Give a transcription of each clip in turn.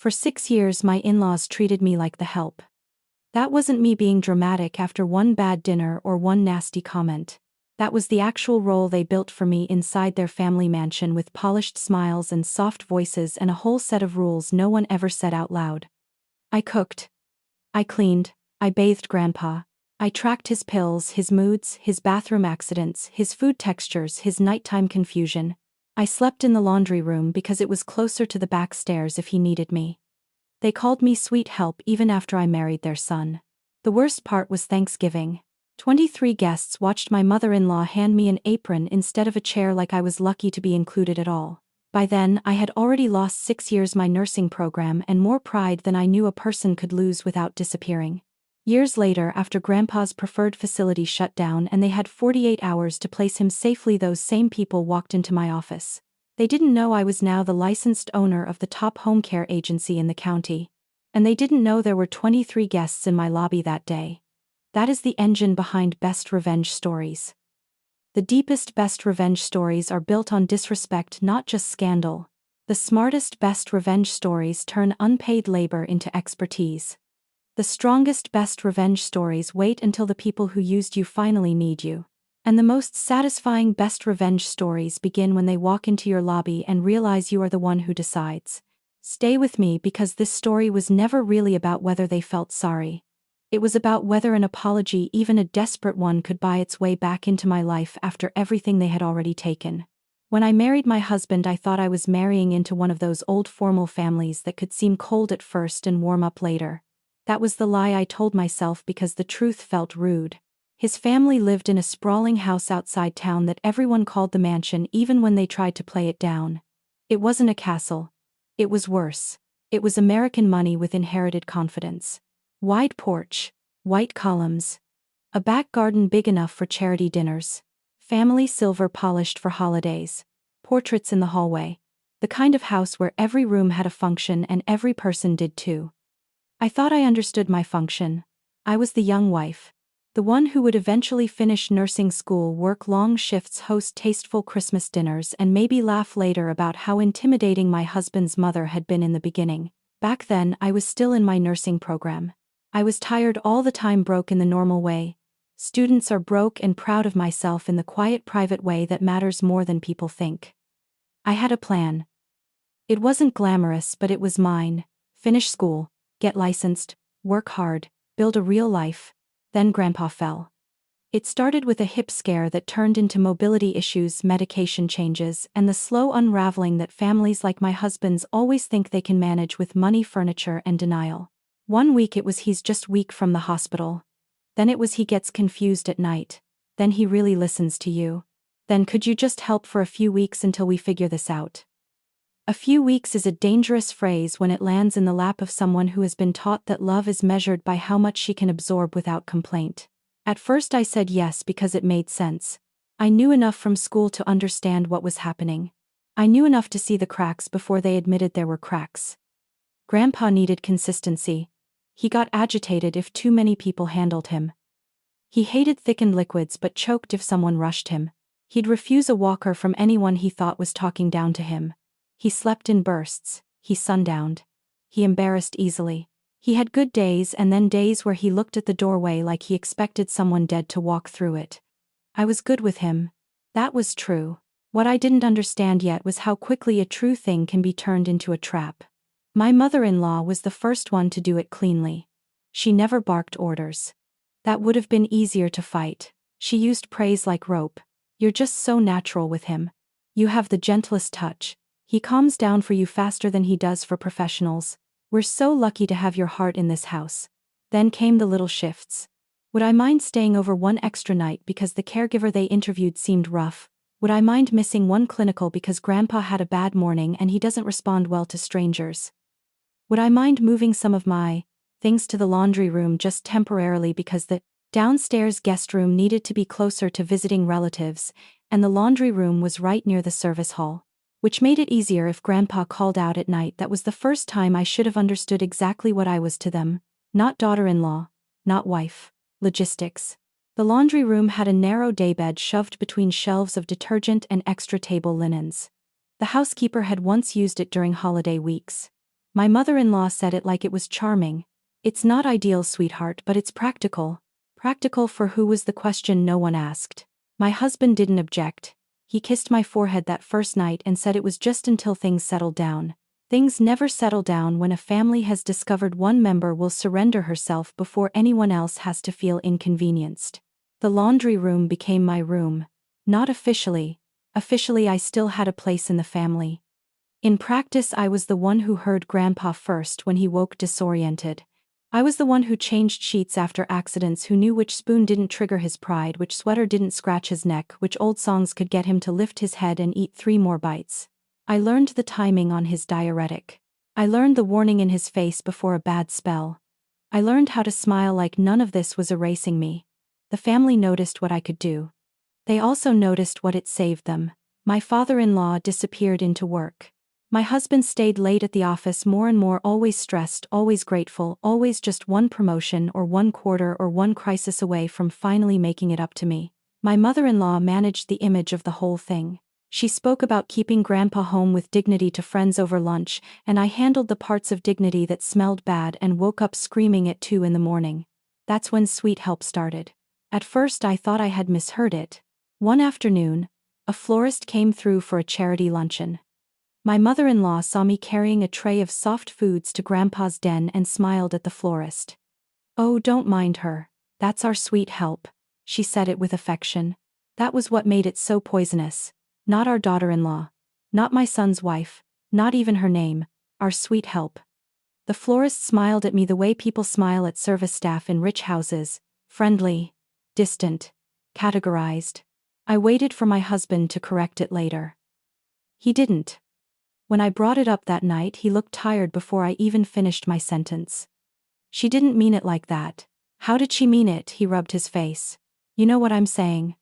For 6 years my in-laws treated me like the help. That wasn't me being dramatic after one bad dinner or one nasty comment. That was the actual role they built for me inside their family mansion with polished smiles and soft voices and a whole set of rules no one ever said out loud. I cooked. I cleaned. I bathed Grandpa. I tracked his pills, his moods, his bathroom accidents, his food textures, his nighttime confusion. I slept in the laundry room because it was closer to the back stairs if he needed me. They called me sweet help even after I married their son. The worst part was Thanksgiving. 23 guests watched my mother-in-law hand me an apron instead of a chair like I was lucky to be included at all. By then, I had already lost 6 years my nursing program and more pride than I knew a person could lose without disappearing. Years later, after Grandpa's preferred facility shut down and they had 48 hours to place him safely, those same people walked into my office. They didn't know I was now the licensed owner of the top home care agency in the county. And they didn't know there were 23 guests in my lobby that day. That is the engine behind best revenge stories. The deepest best revenge stories are built on disrespect, not just scandal. The smartest best revenge stories turn unpaid labor into expertise. The strongest best revenge stories wait until the people who used you finally need you. And the most satisfying best revenge stories begin when they walk into your lobby and realize you are the one who decides. Stay with me, because this story was never really about whether they felt sorry. It was about whether an apology, even a desperate one, could buy its way back into my life after everything they had already taken. When I married my husband, I thought I was marrying into one of those old formal families that could seem cold at first and warm up later. That was the lie I told myself because the truth felt rude. His family lived in a sprawling house outside town that everyone called the mansion even when they tried to play it down. It wasn't a castle. It was worse. It was American money with inherited confidence. Wide porch, white columns. A back garden big enough for charity dinners. Family silver polished for holidays. Portraits in the hallway. The kind of house where every room had a function and every person did too. I thought I understood my function. I was the young wife. The one who would eventually finish nursing school, work long shifts, host tasteful Christmas dinners, and maybe laugh later about how intimidating my husband's mother had been in the beginning. Back then, I was still in my nursing program. I was tired all the time, broke in the normal way. Students are broke, and proud of myself in the quiet, private way that matters more than people think. I had a plan. It wasn't glamorous, but it was mine. Finish school, get licensed, work hard, build a real life. Then Grandpa fell. It started with a hip scare that turned into mobility issues, medication changes, and the slow unraveling that families like my husband's always think they can manage with money, furniture, and denial. One week it was he's just weak from the hospital. Then it was he gets confused at night. Then he really listens to you. Then could you just help for a few weeks until we figure this out? A few weeks is a dangerous phrase when it lands in the lap of someone who has been taught that love is measured by how much she can absorb without complaint. At first I said yes because it made sense. I knew enough from school to understand what was happening. I knew enough to see the cracks before they admitted there were cracks. Grandpa needed consistency. He got agitated if too many people handled him. He hated thickened liquids but choked if someone rushed him. He'd refuse a walker from anyone he thought was talking down to him. He slept in bursts. He sundowned. He embarrassed easily. He had good days and then days where he looked at the doorway like he expected someone dead to walk through it. I was good with him. That was true. What I didn't understand yet was how quickly a true thing can be turned into a trap. My mother-in-law was the first one to do it cleanly. She never barked orders. That would have been easier to fight. She used praise like rope. You're just so natural with him. You have the gentlest touch. He calms down for you faster than he does for professionals. We're so lucky to have your heart in this house. Then came the little shifts. Would I mind staying over one extra night because the caregiver they interviewed seemed rough? Would I mind missing one clinical because Grandpa had a bad morning and he doesn't respond well to strangers? Would I mind moving some of my things to the laundry room just temporarily because the downstairs guest room needed to be closer to visiting relatives, and the laundry room was right near the service hall? Which made it easier if Grandpa called out at night. That was the first time I should have understood exactly what I was to them. Not daughter-in-law, not wife. Logistics. The laundry room had a narrow daybed shoved between shelves of detergent and extra table linens. The housekeeper had once used it during holiday weeks. My mother-in-law said it like it was charming. It's not ideal, sweetheart, but it's practical. Practical for who was the question no one asked. My husband didn't object. He kissed my forehead that first night and said it was just until things settled down. Things never settle down when a family has discovered one member will surrender herself before anyone else has to feel inconvenienced. The laundry room became my room. Not officially. Officially, I still had a place in the family. In practice, I was the one who heard Grandpa first when he woke disoriented. I was the one who changed sheets after accidents, who knew which spoon didn't trigger his pride, which sweater didn't scratch his neck, which old songs could get him to lift his head and eat 3 more bites. I learned the timing on his diuretic. I learned the warning in his face before a bad spell. I learned how to smile like none of this was erasing me. The family noticed what I could do. They also noticed what it saved them. My father-in-law disappeared into work. My husband stayed late at the office, more and more, always stressed, always grateful, always just one promotion or one quarter or one crisis away from finally making it up to me. My mother-in-law managed the image of the whole thing. She spoke about keeping Grandpa home with dignity to friends over lunch, and I handled the parts of dignity that smelled bad and woke up screaming at 2 in the morning. That's when sweet help started. At first I thought I had misheard it. One afternoon, a florist came through for a charity luncheon. My mother-in-law saw me carrying a tray of soft foods to Grandpa's den and smiled at the florist. "Oh, don't mind her. That's our sweet help." She said it with affection. That was what made it so poisonous. Not our daughter-in-law. Not my son's wife. Not even her name. Our sweet help. The florist smiled at me the way people smile at service staff in rich houses. Friendly. Distant. Categorized. I waited for my husband to correct it later. He didn't. When I brought it up that night, he looked tired before I even finished my sentence. "She didn't mean it like that." "How did she mean it?" He rubbed his face. "You know what I'm saying?"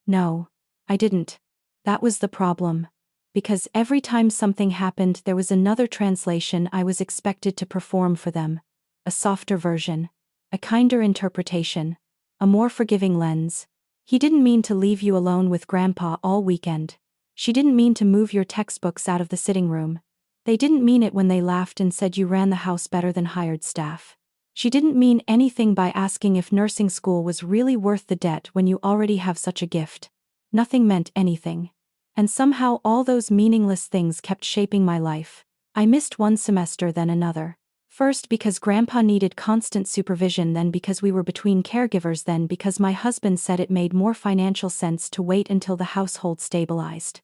"No, I didn't." That was the problem. Because every time something happened, there was another translation I was expected to perform for them. A softer version. A kinder interpretation. A more forgiving lens. "He didn't mean to leave you alone with Grandpa all weekend. She didn't mean to move your textbooks out of the sitting room. They didn't mean it when they laughed and said you ran the house better than hired staff. She didn't mean anything by asking if nursing school was really worth the debt when you already have such a gift." Nothing meant anything. And somehow all those meaningless things kept shaping my life. I missed one semester, then another. First because Grandpa needed constant supervision, then because we were between caregivers, then because my husband said it made more financial sense to wait until the household stabilized.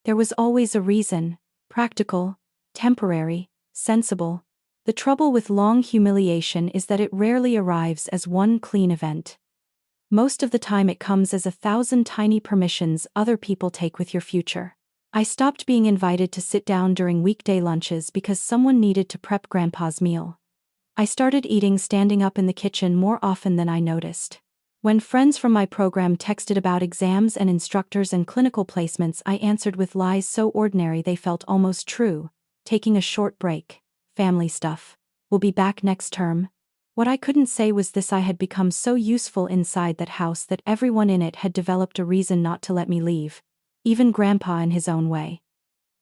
There was always a reason. Practical, temporary, sensible. The trouble with long humiliation is that it rarely arrives as one clean event. Most of the time it comes as 1,000 tiny permissions other people take with your future. I stopped being invited to sit down during weekday lunches because someone needed to prep Grandpa's meal. I started eating standing up in the kitchen more often than I noticed. When friends from my program texted about exams and instructors and clinical placements, I answered with lies so ordinary they felt almost true. Taking a short break. Family stuff. We'll be back next term. What I couldn't say was this: I had become so useful inside that house that everyone in it had developed a reason not to let me leave. Even Grandpa in his own way.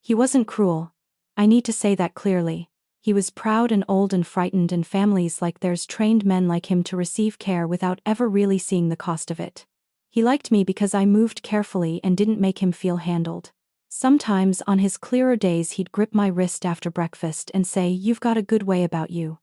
He wasn't cruel. I need to say that clearly. He was proud and old and frightened, and families like theirs trained men like him to receive care without ever really seeing the cost of it. He liked me because I moved carefully and didn't make him feel handled. Sometimes on his clearer days he'd grip my wrist after breakfast and say, "You've got a good way about you."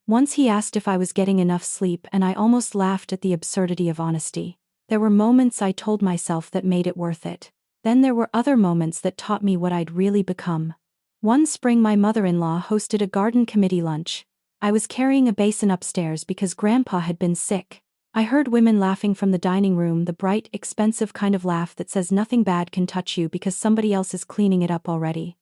Once he asked if I was getting enough sleep, and I almost laughed at the absurdity of honesty. There were moments I told myself that made it worth it. Then there were other moments that taught me what I'd really become. One spring my mother-in-law hosted a garden committee lunch. I was carrying a basin upstairs because Grandpa had been sick. I heard women laughing from the dining room, the bright, expensive kind of laugh that says nothing bad can touch you because somebody else is cleaning it up already.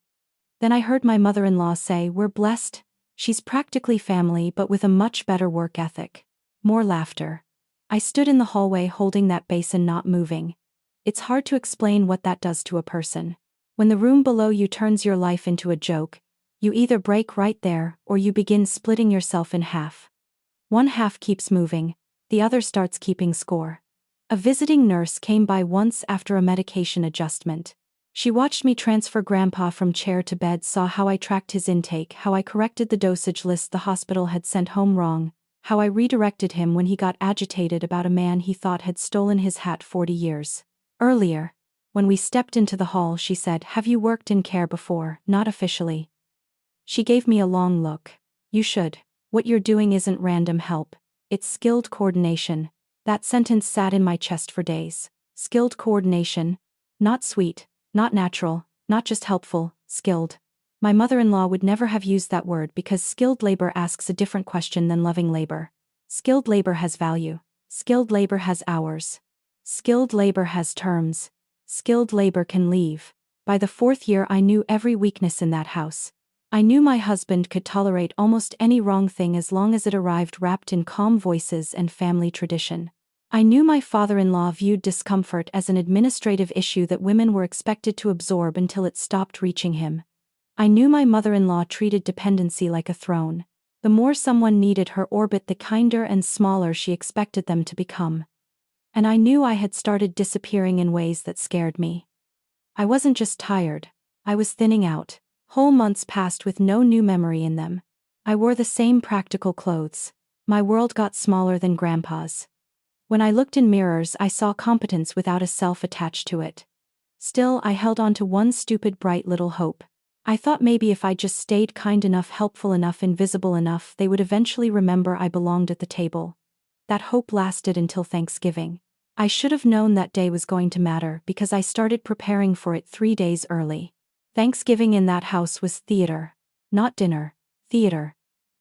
Then I heard my mother-in-law say, "We're blessed. She's practically family but with a much better work ethic." More laughter. I stood in the hallway holding that basin, not moving. It's hard to explain what that does to a person. When the room below you turns your life into a joke, you either break right there or you begin splitting yourself in half. One half keeps moving, the other starts keeping score. A visiting nurse came by once after a medication adjustment. She watched me transfer Grandpa from chair to bed, saw how I tracked his intake, how I corrected the dosage list the hospital had sent home wrong, how I redirected him when he got agitated about a man he thought had stolen his hat 40 years earlier. When we stepped into the hall, she said, "Have you worked in care before?" "Not officially." She gave me a long look. "You should. What you're doing isn't random help. It's skilled coordination." That sentence sat in my chest for days. Skilled coordination. Not sweet, not natural, not just helpful, skilled. My mother-in-law would never have used that word because skilled labor asks a different question than loving labor. Skilled labor has value. Skilled labor has hours. Skilled labor has terms. Skilled labor can leave. By the 4th year, I knew every weakness in that house. I knew my husband could tolerate almost any wrong thing as long as it arrived wrapped in calm voices and family tradition. I knew my father-in-law viewed discomfort as an administrative issue that women were expected to absorb until it stopped reaching him. I knew my mother-in-law treated dependency like a throne. The more someone needed her orbit, the kinder and smaller she expected them to become. And I knew I had started disappearing in ways that scared me. I wasn't just tired, I was thinning out. Whole months passed with no new memory in them. I wore the same practical clothes. My world got smaller than Grandpa's. When I looked in mirrors, I saw competence without a self attached to it. Still, I held on to one stupid, bright little hope. I thought maybe if I just stayed kind enough, helpful enough, invisible enough, they would eventually remember I belonged at the table. That hope lasted until Thanksgiving. I should have known that day was going to matter because I started preparing for it 3 days early. Thanksgiving in that house was theater. Not dinner, theater.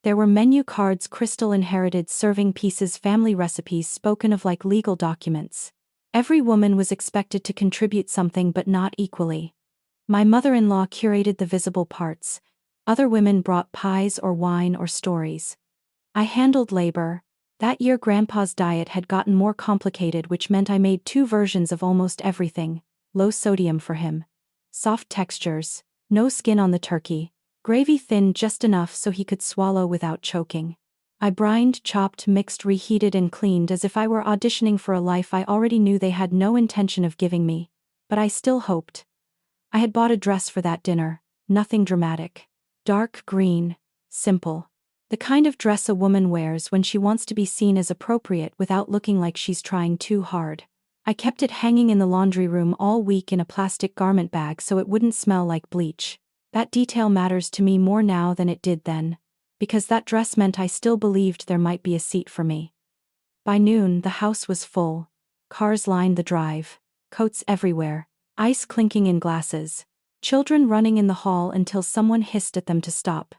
There were menu cards, Crystal inherited serving pieces, family recipes spoken of like legal documents. Every woman was expected to contribute something, but not equally. My mother-in-law curated the visible parts. Other women brought pies or wine or stories. I handled labor. That year Grandpa's diet had gotten more complicated, which meant I made 2 versions of almost everything. Low sodium for him. Soft textures, no skin on the turkey. Gravy thin just enough so he could swallow without choking. I brined, chopped, mixed, reheated and cleaned as if I were auditioning for a life I already knew they had no intention of giving me. But I still hoped. I had bought a dress for that dinner, nothing dramatic. Dark green, simple. The kind of dress a woman wears when she wants to be seen as appropriate without looking like she's trying too hard. I kept it hanging in the laundry room all week in a plastic garment bag so it wouldn't smell like bleach. That detail matters to me more now than it did then, because that dress meant I still believed there might be a seat for me. By noon, the house was full. Cars lined the drive, coats everywhere, ice clinking in glasses, children running in the hall until someone hissed at them to stop.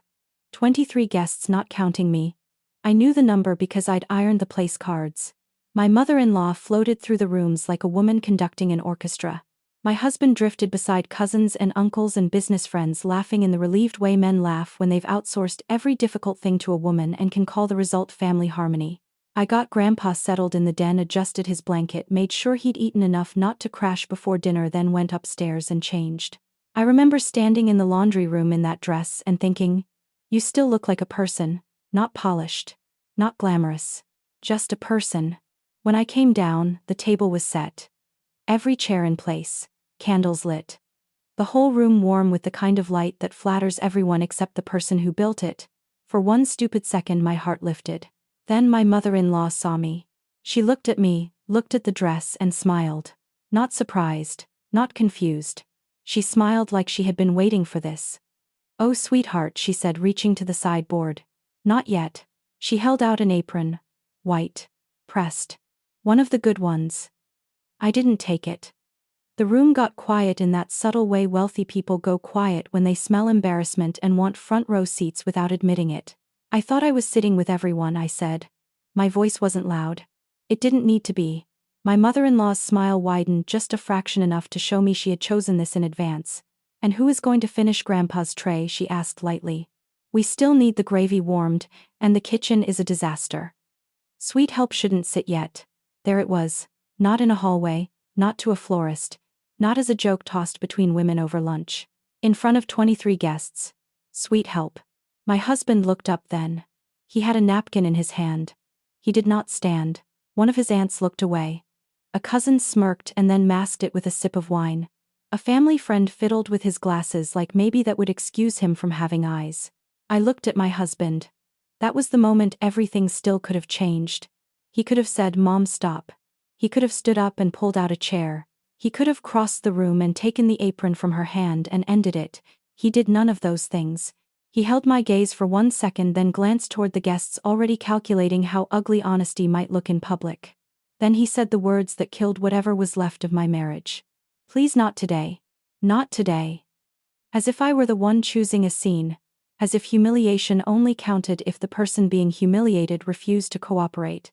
23 guests, not counting me. I knew the number because I'd ironed the place cards. My mother-in-law floated through the rooms like a woman conducting an orchestra. My husband drifted beside cousins and uncles and business friends, laughing in the relieved way men laugh when they've outsourced every difficult thing to a woman and can call the result family harmony. I got Grandpa settled in the den, adjusted his blanket, made sure he'd eaten enough not to crash before dinner, then went upstairs and changed. I remember standing in the laundry room in that dress and thinking, "You still look like a person, not polished, not glamorous, just a person." When I came down, the table was set. Every chair in place, candles lit. The whole room warm with the kind of light that flatters everyone except the person who built it. For one stupid second my heart lifted. Then my mother-in-law saw me. She looked at me, looked at the dress and smiled. Not surprised, not confused. She smiled like she had been waiting for this. "Oh, sweetheart," she said, reaching to the sideboard. "Not yet." She held out an apron. White. Pressed. One of the good ones. I didn't take it. The room got quiet in that subtle way wealthy people go quiet when they smell embarrassment and want front row seats without admitting it. "I thought I was sitting with everyone," I said. My voice wasn't loud. It didn't need to be. My mother-in-law's smile widened just a fraction, enough to show me she had chosen this in advance. "And who is going to finish Grandpa's tray?" she asked lightly. "We still need the gravy warmed, and the kitchen is a disaster." Sweet help shouldn't sit yet. There it was. Not in a hallway, not to a florist, not as a joke tossed between women over lunch. In front of 23 guests. Sweet help. My husband looked up then. He had a napkin in his hand. He did not stand. One of his aunts looked away. A cousin smirked and then masked it with a sip of wine. A family friend fiddled with his glasses like maybe that would excuse him from having eyes. I looked at my husband. That was the moment everything still could have changed. He could have said, "Mom, stop." He could have stood up and pulled out a chair. He could have crossed the room and taken the apron from her hand and ended it. He did none of those things. He held my gaze for 1 second, then glanced toward the guests, already calculating how ugly honesty might look in public. Then he said the words that killed whatever was left of my marriage. "Please, not today. Not today." As if I were the one choosing a scene. As if humiliation only counted if the person being humiliated refused to cooperate.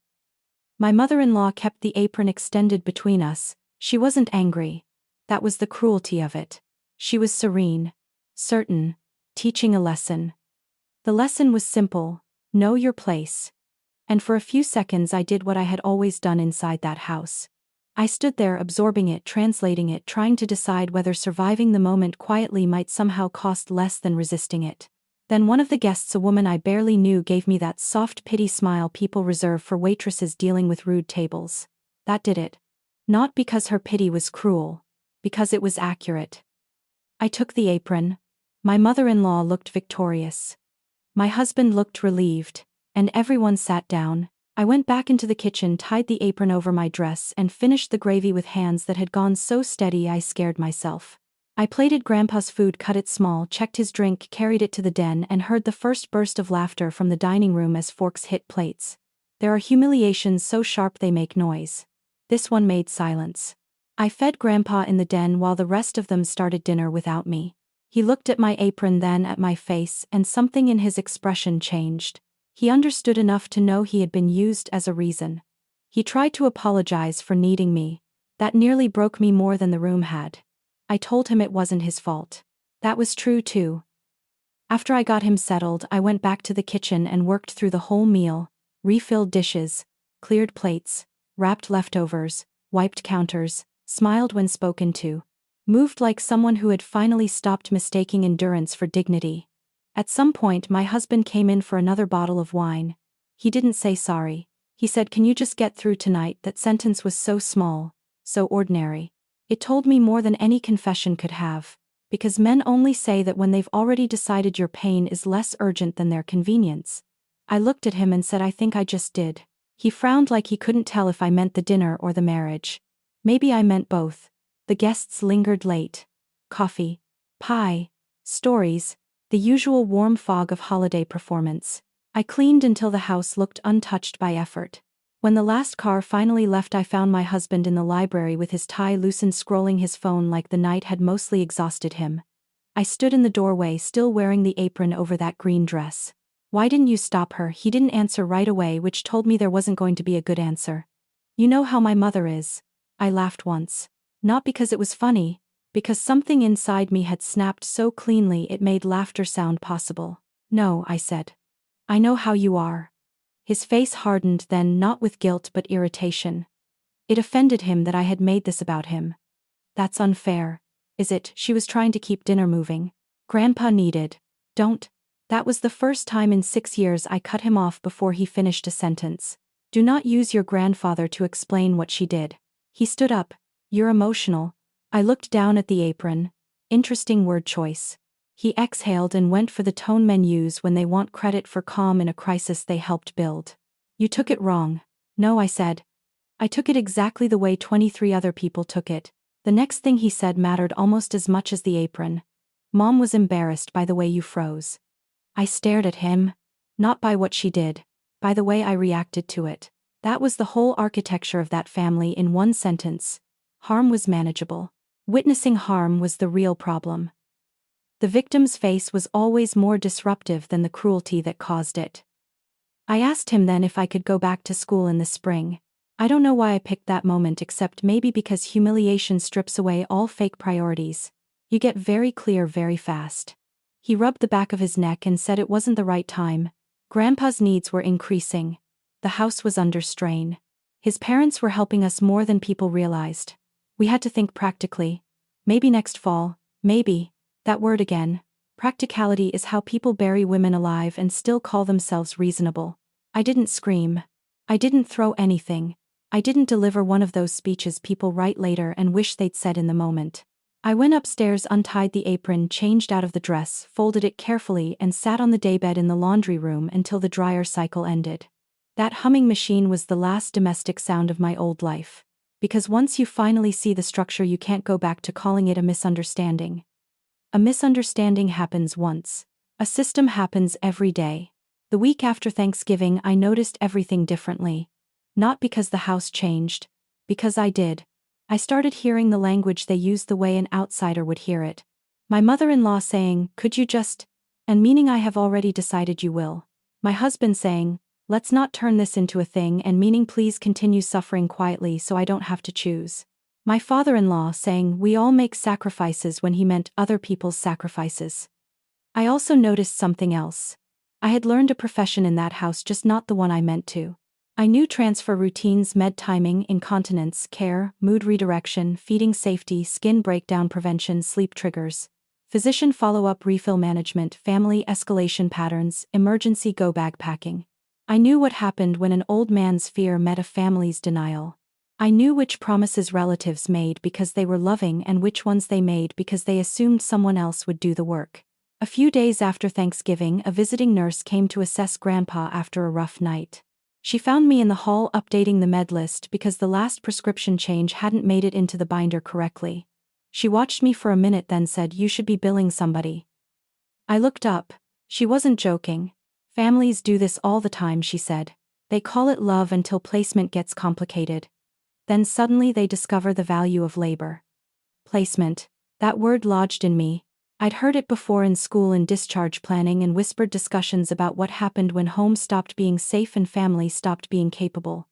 My mother-in-law kept the apron extended between us. She wasn't angry. That was the cruelty of it. She was serene. Certain. Teaching a lesson. The lesson was simple: know your place. And for a few seconds I did what I had always done inside that house. I stood there absorbing it, translating it, trying to decide whether surviving the moment quietly might somehow cost less than resisting it. Then one of the guests, a woman I barely knew, gave me that soft pity smile people reserve for waitresses dealing with rude tables. That did it. Not because her pity was cruel. Because it was accurate. I took the apron. My mother-in-law looked victorious. My husband looked relieved. And everyone sat down. I went back into the kitchen, tied the apron over my dress, and finished the gravy with hands that had gone so steady I scared myself. I plated Grandpa's food, cut it small, checked his drink, carried it to the den, and heard the first burst of laughter from the dining room as forks hit plates. There are humiliations so sharp they make noise. This one made silence. I fed Grandpa in the den while the rest of them started dinner without me. He looked at my apron, then at my face, and something in his expression changed. He understood enough to know he had been used as a reason. He tried to apologize for needing me. That nearly broke me more than the room had. I told him it wasn't his fault. That was true too. After I got him settled, I went back to the kitchen and worked through the whole meal, refilled dishes, cleared plates, wrapped leftovers, wiped counters, smiled when spoken to. Moved like someone who had finally stopped mistaking endurance for dignity. At some point my husband came in for another bottle of wine. He didn't say sorry. He said, "Can you just get through tonight?" That sentence was so small, so ordinary. It told me more than any confession could have. Because men only say that when they've already decided your pain is less urgent than their convenience. I looked at him and said, "I think I just did." He frowned like he couldn't tell if I meant the dinner or the marriage. Maybe I meant both. The guests lingered late. Coffee, pie, stories, the usual warm fog of holiday performance. I cleaned until the house looked untouched by effort. When the last car finally left, I found my husband in the library with his tie loosened, scrolling his phone like the night had mostly exhausted him. I stood in the doorway, still wearing the apron over that green dress. "Why didn't you stop her?" He didn't answer right away, which told me there wasn't going to be a good answer. "You know how my mother is." I laughed once. Not because it was funny, because something inside me had snapped so cleanly it made laughter sound possible. "No," I said. "I know how you are." His face hardened then, not with guilt but irritation. It offended him that I had made this about him. "That's unfair." "Is it?" She was trying to keep dinner moving. "Grandpa needed." "Don't." That was the first time in 6 years I cut him off before he finished a sentence. "Do not use your grandfather to explain what she did." He stood up. "You're emotional." I looked down at the apron. Interesting word choice. He exhaled and went for the tone men use when they want credit for calm in a crisis they helped build. "You took it wrong." "No," I said. "I took it exactly the way 23 other people took it." The next thing he said mattered almost as much as the apron. "Mom was embarrassed by the way you froze." I stared at him. Not by what she did. By the way I reacted to it. That was the whole architecture of that family in one sentence. Harm was manageable. Witnessing harm was the real problem. The victim's face was always more disruptive than the cruelty that caused it. I asked him then if I could go back to school in the spring. I don't know why I picked that moment, except maybe because humiliation strips away all fake priorities. You get very clear very fast. He rubbed the back of his neck and said it wasn't the right time. Grandpa's needs were increasing. The house was under strain. His parents were helping us more than people realized. We had to think practically. Maybe next fall, maybe. That word again. Practicality is how people bury women alive and still call themselves reasonable. I didn't scream. I didn't throw anything. I didn't deliver one of those speeches people write later and wish they'd said in the moment. I went upstairs, untied the apron, changed out of the dress, folded it carefully, and sat on the daybed in the laundry room until the dryer cycle ended. That humming machine was the last domestic sound of my old life. Because once you finally see the structure, you can't go back to calling it a misunderstanding. A misunderstanding happens once. A system happens every day. The week after Thanksgiving, I noticed everything differently. Not because the house changed, because I did. I started hearing the language they used the way an outsider would hear it. My mother-in-law saying, "Could you just," and meaning I have already decided you will. My husband saying, "Let's not turn this into a thing," and meaning please continue suffering quietly so I don't have to choose. My father-in-law saying we all make sacrifices when he meant other people's sacrifices. I also noticed something else. I had learned a profession in that house, just not the one I meant to. I knew transfer routines, med timing, incontinence care, mood redirection, feeding safety, skin breakdown prevention, sleep triggers, physician follow-up, refill management, family escalation patterns, emergency go-bag packing. I knew what happened when an old man's fear met a family's denial. I knew which promises relatives made because they were loving and which ones they made because they assumed someone else would do the work. A few days after Thanksgiving, a visiting nurse came to assess Grandpa after a rough night. She found me in the hall updating the med list because the last prescription change hadn't made it into the binder correctly. She watched me for a minute, then said, "You should be billing somebody." I looked up. She wasn't joking. "Families do this all the time," she said. "They call it love until placement gets complicated. Then suddenly they discover the value of labor." Placement. That word lodged in me. I'd heard it before in school in discharge planning and whispered discussions about what happened when home stopped being safe and family stopped being capable.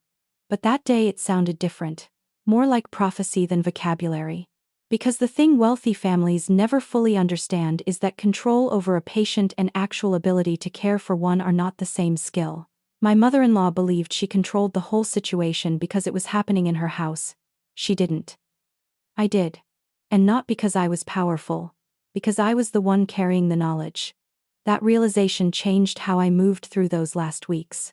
But that day it sounded different. More like prophecy than vocabulary. Because the thing wealthy families never fully understand is that control over a patient and actual ability to care for one are not the same skill. My mother-in-law believed she controlled the whole situation because it was happening in her house. She didn't. I did. And not because I was powerful. Because I was the one carrying the knowledge. That realization changed how I moved through those last weeks.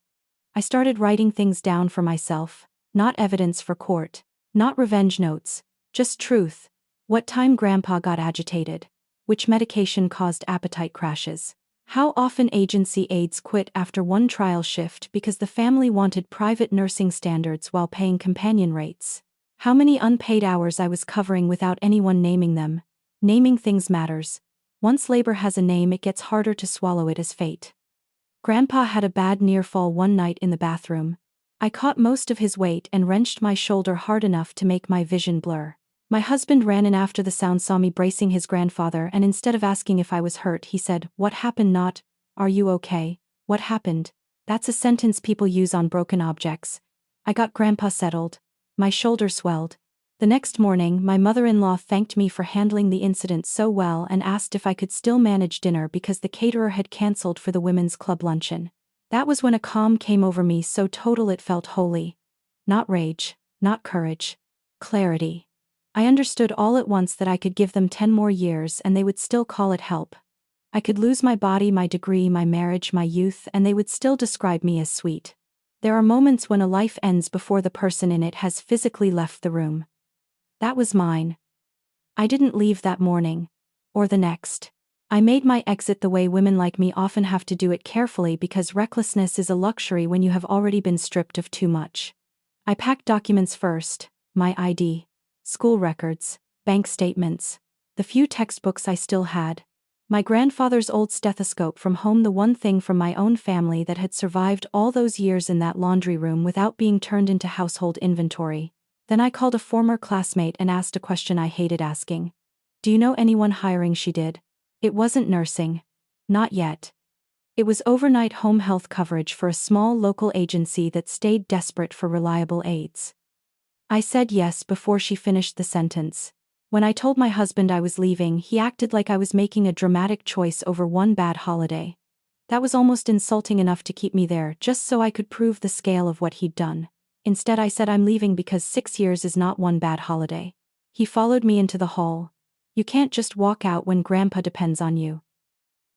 I started writing things down for myself, not evidence for court, not revenge notes, just truth. What time Grandpa got agitated, which medication caused appetite crashes, how often agency aides quit after one trial shift because the family wanted private nursing standards while paying companion rates, how many unpaid hours I was covering without anyone naming them. Naming things matters. Once labor has a name, it gets harder to swallow it as fate. Grandpa had a bad near fall one night in the bathroom. I caught most of his weight and wrenched my shoulder hard enough to make my vision blur. My husband ran in after the sound, saw me bracing his grandfather, and instead of asking if I was hurt, he said, "What happened?" Not, "Are you okay? What happened?" That's a sentence people use on broken objects. I got Grandpa settled. My shoulder swelled. The next morning, my mother-in-law thanked me for handling the incident so well and asked if I could still manage dinner because the caterer had canceled for the women's club luncheon. That was when a calm came over me, so total it felt holy. Not rage, not courage. Clarity. I understood all at once that I could give them 10 more years and they would still call it help. I could lose my body, my degree, my marriage, my youth, and they would still describe me as sweet. There are moments when a life ends before the person in it has physically left the room. That was mine. I didn't leave that morning. Or the next. I made my exit the way women like me often have to do it, carefully, because recklessness is a luxury when you have already been stripped of too much. I packed documents first, my ID, school records, bank statements, the few textbooks I still had, my grandfather's old stethoscope from home, the one thing from my own family that had survived all those years in that laundry room without being turned into household inventory. Then I called a former classmate and asked a question I hated asking. "Do you know anyone hiring?" She did. It wasn't nursing. Not yet. It was overnight home health coverage for a small local agency that stayed desperate for reliable aides. I said yes before she finished the sentence. When I told my husband I was leaving, he acted like I was making a dramatic choice over one bad holiday. That was almost insulting enough to keep me there just so I could prove the scale of what he'd done. Instead, I said I'm leaving because 6 years is not one bad holiday. He followed me into the hall. "You can't just walk out when Grandpa depends on you."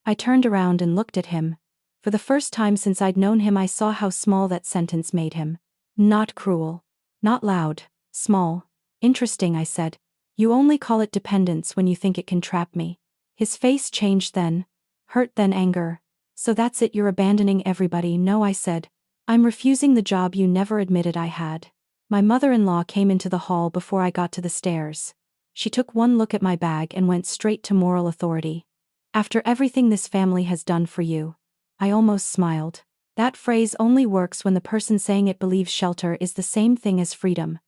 I turned around and looked at him. For the first time since I'd known him, I saw how small that sentence made him. Not cruel. Not loud. Small. "Interesting," I said. You only call it dependence when you think it can trap me. His face changed then. Hurt then anger. So that's it, you're abandoning everybody. No, I said. I'm refusing the job you never admitted I had. My mother-in-law came into the hall before I got to the stairs. She took one look at my bag and went straight to moral authority. After everything this family has done for you. I almost smiled. That phrase only works when the person saying it believes shelter is the same thing as freedom.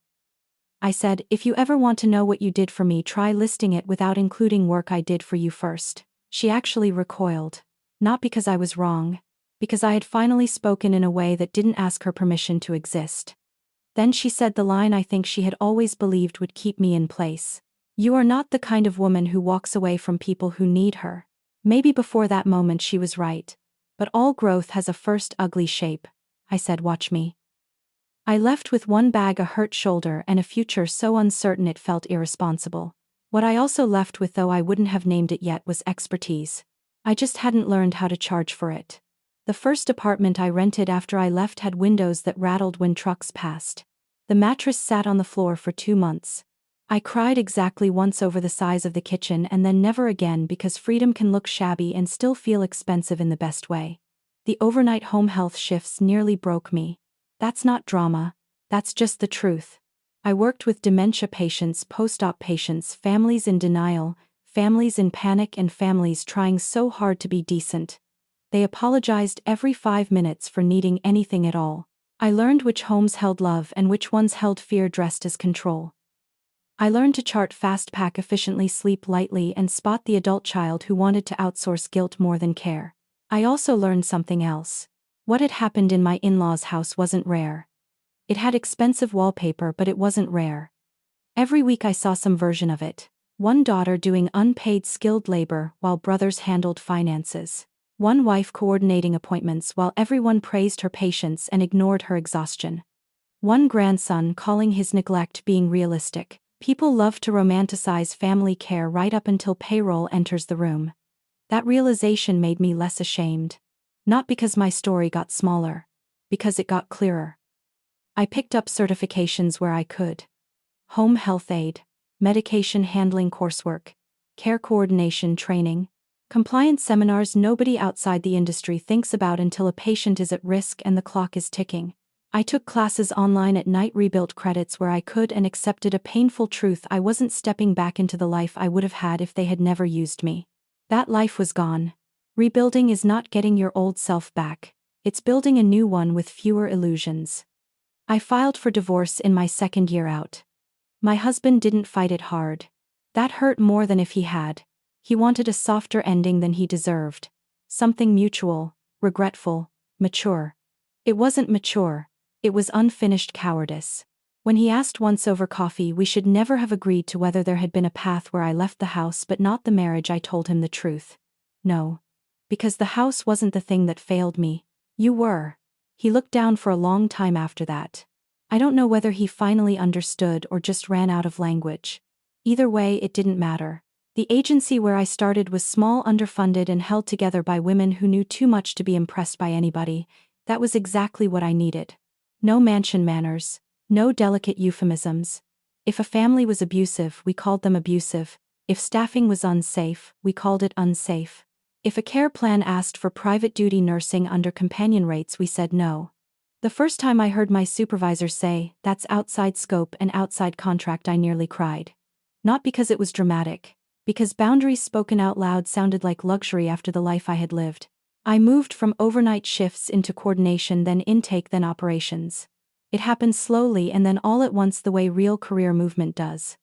I said, if you ever want to know what you did for me, try listing it without including work I did for you first. She actually recoiled. Not because I was wrong. Because I had finally spoken in a way that didn't ask her permission to exist. Then she said the line I think she had always believed would keep me in place. You are not the kind of woman who walks away from people who need her. Maybe before that moment she was right. But all growth has a first ugly shape. I said, watch me. I left with one bag, a hurt shoulder, and a future so uncertain it felt irresponsible. What I also left with, though I wouldn't have named it yet, was expertise. I just hadn't learned how to charge for it. The first apartment I rented after I left had windows that rattled when trucks passed. The mattress sat on the floor for 2 months. I cried exactly once over the size of the kitchen and then never again, because freedom can look shabby and still feel expensive in the best way. The overnight home health shifts nearly broke me. That's not drama. That's just the truth. I worked with dementia patients, post-op patients, families in denial, families in panic, and families trying so hard to be decent. They apologized every 5 minutes for needing anything at all. I learned which homes held love and which ones held fear dressed as control. I learned to chart fast, pack efficiently, sleep lightly, and spot the adult child who wanted to outsource guilt more than care. I also learned something else. What had happened in my in-laws' house wasn't rare. It had expensive wallpaper, but it wasn't rare. Every week I saw some version of it. One daughter doing unpaid skilled labor while brothers handled finances. One wife coordinating appointments while everyone praised her patience and ignored her exhaustion. One grandson calling his neglect being realistic. People love to romanticize family care right up until payroll enters the room. That realization made me less ashamed. Not because my story got smaller. Because it got clearer. I picked up certifications where I could. Home health aid, medication handling coursework, care coordination training, compliance seminars nobody outside the industry thinks about until a patient is at risk and the clock is ticking. I took classes online at night, rebuilt credits where I could, and accepted a painful truth: I wasn't stepping back into the life I would have had if they had never used me. That life was gone. Rebuilding is not getting your old self back. It's building a new one with fewer illusions. I filed for divorce in my 2nd year out. My husband didn't fight it hard. That hurt more than if he had. He wanted a softer ending than he deserved. Something mutual, regretful, mature. It wasn't mature. It was unfinished cowardice. When he asked once over coffee we should never have agreed to whether there had been a path where I left the house but not the marriage, I told him the truth. No. Because the house wasn't the thing that failed me. You were. He looked down for a long time after that. I don't know whether he finally understood or just ran out of language. Either way, it didn't matter. The agency where I started was small, underfunded, and held together by women who knew too much to be impressed by anybody. That was exactly what I needed. No mansion manners. No delicate euphemisms. If a family was abusive, we called them abusive. If staffing was unsafe, we called it unsafe. If a care plan asked for private duty nursing under companion rates, we said no. The first time I heard my supervisor say, "That's outside scope and outside contract," I nearly cried. Not because it was dramatic. Because boundaries spoken out loud sounded like luxury after the life I had lived. I moved from overnight shifts into coordination, then intake, then operations. It happened slowly and then all at once, the way real career movement does.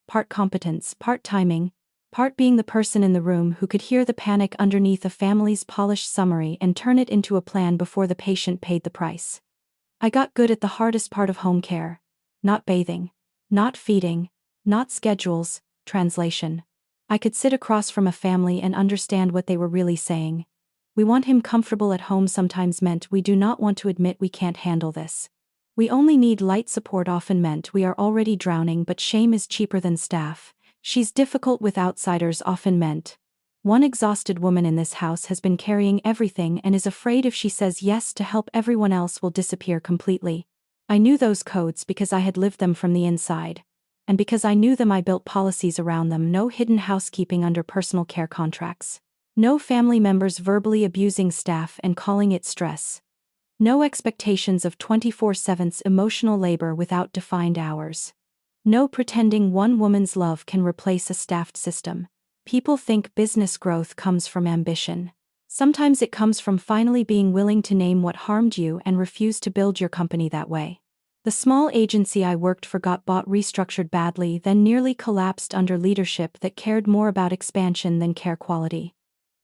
Part competence, part timing, part being the person in the room who could hear the panic underneath a family's polished summary and turn it into a plan before the patient paid the price. I got good at the hardest part of home care. Not bathing. Not feeding. Not schedules. Translation. I could sit across from a family and understand what they were really saying. "We want him comfortable at home" sometimes meant "we do not want to admit we can't handle this." "We only need light support" often meant "we are already drowning but shame is cheaper than staff." "She's difficult with outsiders" often meant "one exhausted woman in this house has been carrying everything and is afraid if she says yes to help everyone else will disappear completely." I knew those codes because I had lived them from the inside. And because I knew them, I built policies around them: no hidden housekeeping under personal care contracts. No family members verbally abusing staff and calling it stress. No expectations of 24/7 emotional labor without defined hours. No pretending one woman's love can replace a staffed system. People think business growth comes from ambition. Sometimes it comes from finally being willing to name what harmed you and refuse to build your company that way. The small agency I worked for got bought, restructured badly, then nearly collapsed under leadership that cared more about expansion than care quality.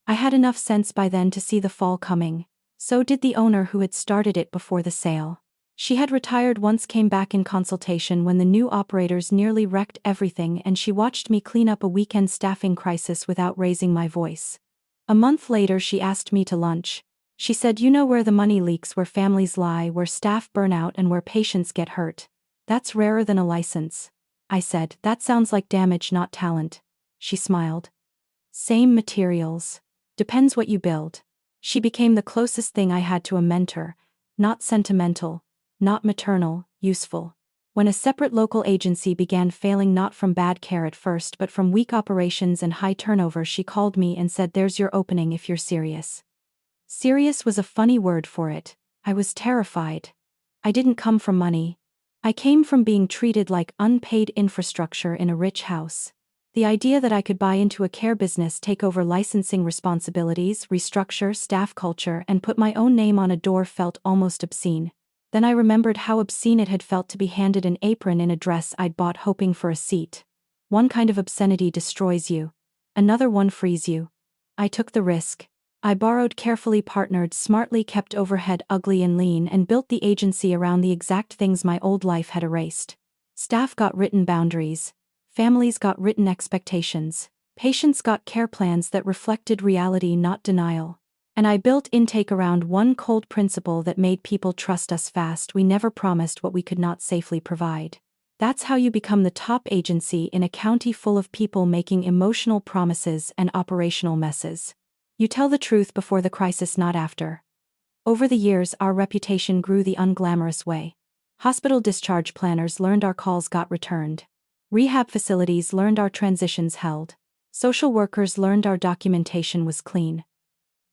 I had enough sense by then to see the fall coming. So did the owner who had started it before the sale. She had retired once, came back in consultation when the new operators nearly wrecked everything, and she watched me clean up a weekend staffing crisis without raising my voice. A month later she asked me to lunch. She said, "You know where the money leaks, where families lie, where staff burn out, and where patients get hurt. That's rarer than a license." I said, "That sounds like damage, not talent." She smiled. "Same materials. Depends what you build." She became the closest thing I had to a mentor. Not sentimental, not maternal, useful. When a separate local agency began failing, not from bad care at first but from weak operations and high turnover, she called me and said, "There's your opening if you're serious." Serious was a funny word for it. I was terrified. I didn't come from money. I came from being treated like unpaid infrastructure in a rich house. The idea that I could buy into a care business, take over licensing responsibilities, restructure staff culture, and put my own name on a door felt almost obscene. Then I remembered how obscene it had felt to be handed an apron in a dress I'd bought hoping for a seat. One kind of obscenity destroys you. Another one frees you. I took the risk. I borrowed, carefully partnered, smartly kept overhead ugly and lean, and built the agency around the exact things my old life had erased. Staff got written boundaries. Families got written expectations. Patients got care plans that reflected reality, not denial. And I built intake around one cold principle that made people trust us fast: we never promised what we could not safely provide. That's how you become the top agency in a county full of people making emotional promises and operational messes. You tell the truth before the crisis, not after. Over the years, our reputation grew the unglamorous way. Hospital discharge planners learned our calls got returned. Rehab facilities learned our transitions held. Social workers learned our documentation was clean.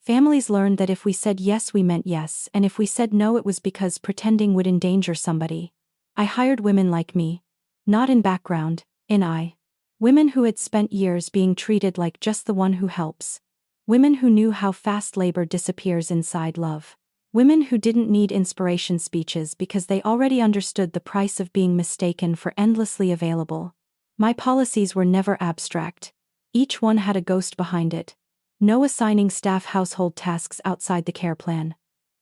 Families learned that if we said yes, we meant yes, and if we said no, it was because pretending would endanger somebody. I hired women like me. Not in background, in eye. Women who had spent years being treated like just the one who helps. Women who knew how fast labor disappears inside love. Women who didn't need inspiration speeches because they already understood the price of being mistaken for endlessly available. My policies were never abstract. Each one had a ghost behind it. No assigning staff household tasks outside the care plan.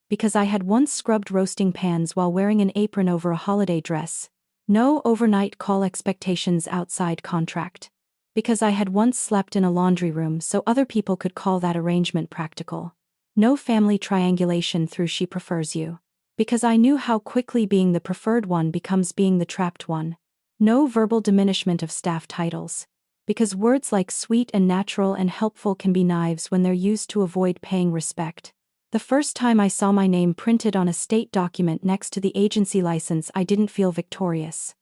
Because I had once scrubbed roasting pans while wearing an apron over a holiday dress. No overnight call expectations outside contract. Because I had once slept in a laundry room so other people could call that arrangement practical. No family triangulation through "she prefers you." Because I knew how quickly being the preferred one becomes being the trapped one. No verbal diminishment of staff titles. Because words like sweet and natural and helpful can be knives when they're used to avoid paying respect. The first time I saw my name printed on a state document next to the agency license, I didn't feel victorious.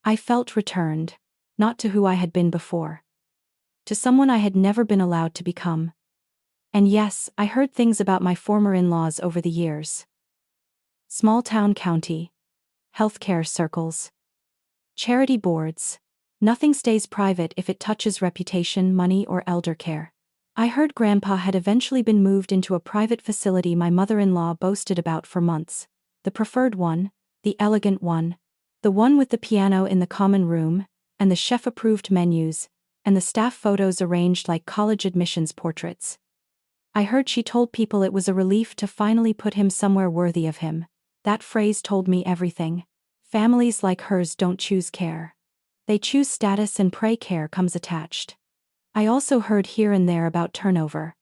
I felt returned. Not to who I had been before. To someone I had never been allowed to become. And yes, I heard things about my former in-laws over the years. Small town county. Healthcare circles. Charity boards. Nothing stays private if it touches reputation, money, or elder care. I heard Grandpa had eventually been moved into a private facility my mother-in-law boasted about for months. The preferred one, the elegant one, the one with the piano in the common room, and the chef-approved menus, and the staff photos arranged like college admissions portraits. I heard she told people it was a relief to finally put him somewhere worthy of him. That phrase told me everything. Families like hers don't choose care. They choose status, and pray care comes attached. I also heard here and there about turnover.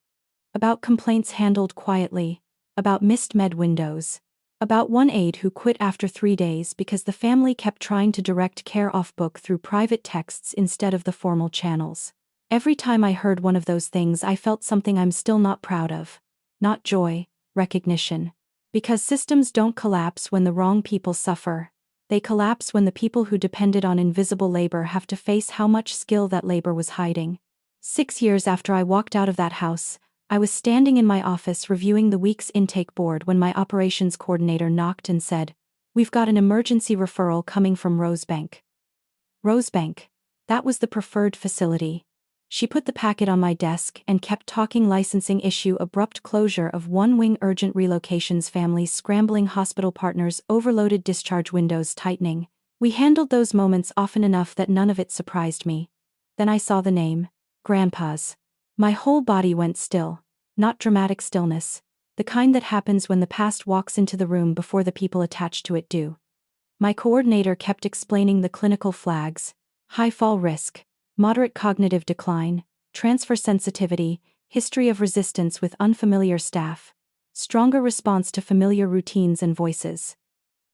About complaints handled quietly. About missed med windows. About one aide who quit after 3 days because the family kept trying to direct care off-book through private texts instead of the formal channels. Every time I heard one of those things, I felt something I'm still not proud of. Not joy, recognition. Because systems don't collapse when the wrong people suffer. They collapse when the people who depended on invisible labor have to face how much skill that labor was hiding. 6 years after I walked out of that house, I was standing in my office reviewing the week's intake board when my operations coordinator knocked and said, "We've got an emergency referral coming from Rosebank." Rosebank. That was the preferred facility. She put the packet on my desk and kept talking. Licensing issue, abrupt closure of one wing, urgent relocations, families scrambling, hospital partners overloaded, discharge windows tightening. We handled those moments often enough that none of it surprised me. Then I saw the name. Grandpa's. My whole body went still. Not dramatic stillness. The kind that happens when the past walks into the room before the people attached to it do. My coordinator kept explaining the clinical flags: high fall risk, moderate cognitive decline, transfer sensitivity, history of resistance with unfamiliar staff, stronger response to familiar routines and voices.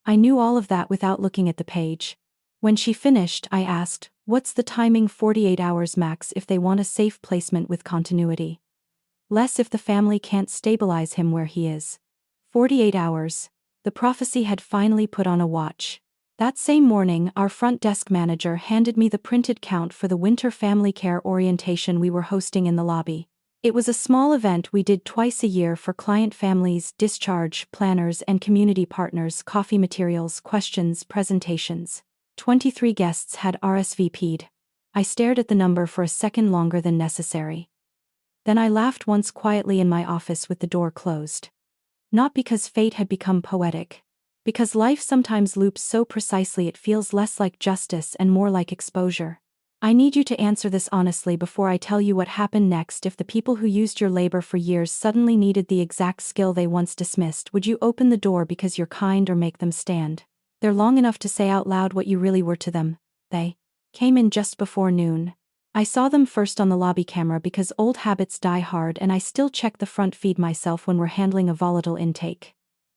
I knew all of that without looking at the page. When she finished, I asked, "What's the timing?" 48 hours max if they want a safe placement with continuity. Less if the family can't stabilize him where he is. 48 hours. The prophecy had finally put on a watch. That same morning, our front desk manager handed me the printed count for the winter family care orientation we were hosting in the lobby. It was a small event we did twice a year for client families, discharge planners, and community partners. Coffee, materials, questions, presentations. 23 guests had RSVP'd. I stared at the number for a second longer than necessary. Then I laughed once quietly in my office with the door closed. Not because fate had become poetic. Because life sometimes loops so precisely it feels less like justice and more like exposure. I need you to answer this honestly before I tell you what happened next. If the people who used your labor for years suddenly needed the exact skill they once dismissed, would you open the door because you're kind or make them stand there long enough to say out loud what you really were to them? They came in just before noon. I saw them first on the lobby camera because old habits die hard, and I still check the front feed myself when we're handling a volatile intake.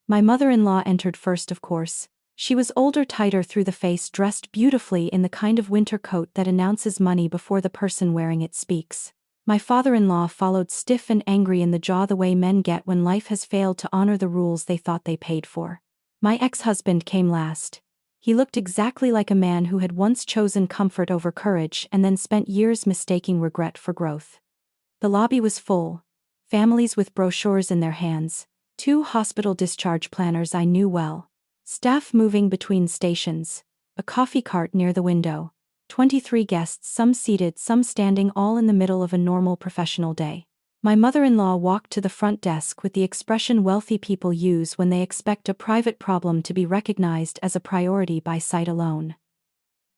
My mother-in-law entered first, of course. She was older, tighter through the face, dressed beautifully in the kind of winter coat that announces money before the person wearing it speaks. My father-in-law followed, stiff and angry in the jaw, the way men get when life has failed to honor the rules they thought they paid for. My ex-husband came last. He looked exactly like a man who had once chosen comfort over courage and then spent years mistaking regret for growth. The lobby was full. Families with brochures in their hands. 2 hospital discharge planners I knew well. Staff moving between stations. A coffee cart near the window. 23 guests, some seated, some standing, all in the middle of a normal professional day. My mother-in-law walked to the front desk with the expression wealthy people use when they expect a private problem to be recognized as a priority by sight alone.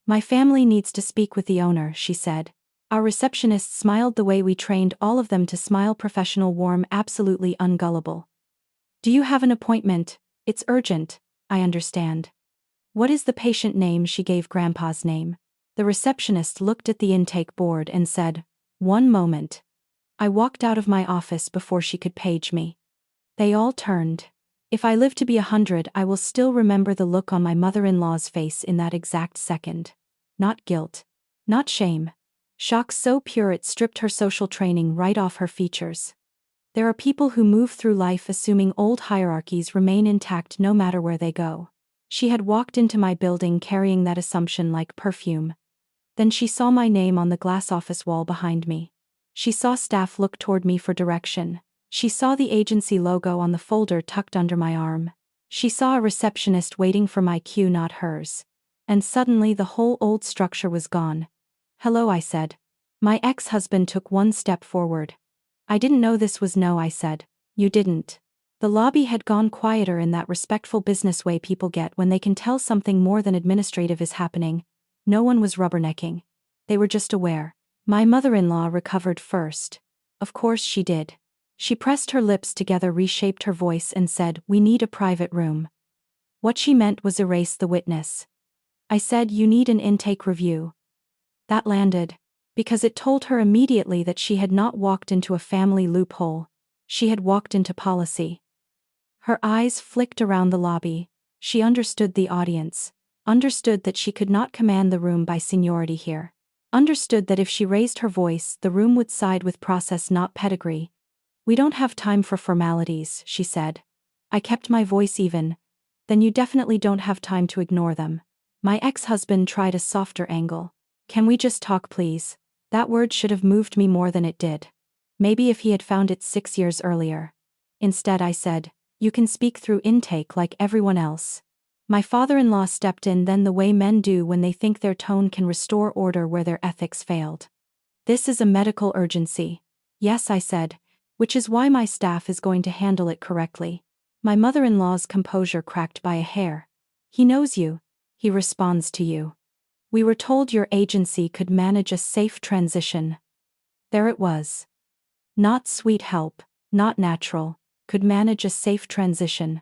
"My family needs to speak with the owner," she said. Our receptionist smiled the way we trained all of them to smile: professional, warm, absolutely ungullible. "Do you have an appointment? It's urgent." "I understand." "What is the patient name?" She gave Grandpa's name. The receptionist looked at the intake board and said, "One moment." I walked out of my office before she could page me. They all turned. If I live to be 100, I will still remember the look on my mother-in-law's face in that exact second. Not guilt. Not shame. Shock so pure it stripped her social training right off her features. There are people who move through life assuming old hierarchies remain intact no matter where they go. She had walked into my building carrying that assumption like perfume. Then she saw my name on the glass office wall behind me. She saw staff look toward me for direction. She saw the agency logo on the folder tucked under my arm. She saw a receptionist waiting for my cue, not hers. And suddenly the whole old structure was gone. "Hello," I said. My ex-husband took one step forward. "I didn't know this was." "No," I said. "You didn't." The lobby had gone quieter in that respectful business way people get when they can tell something more than administrative is happening. No one was rubbernecking. They were just aware. My mother-in-law recovered first. Of course she did. She pressed her lips together, reshaped her voice, and said, "We need a private room." What she meant was erase the witness. I said, "You need an intake review." That landed. Because it told her immediately that she had not walked into a family loophole. She had walked into policy. Her eyes flicked around the lobby. She understood the audience. Understood that she could not command the room by seniority here. Understood that if she raised her voice, the room would side with process, not pedigree. "We don't have time for formalities," she said. I kept my voice even. "Then you definitely don't have time to ignore them." My ex-husband tried a softer angle. Can we just talk, please? That word should have moved me more than it did. Maybe if he had found it 6 years earlier. Instead I said, you can speak through intake like everyone else. My father-in-law stepped in then the way men do when they think their tone can restore order where their ethics failed. This is a medical urgency. Yes, I said, which is why my staff is going to handle it correctly. My mother-in-law's composure cracked by a hair. He knows you. He responds to you. We were told your agency could manage a safe transition. There it was. Not sweet help, not natural, could manage a safe transition.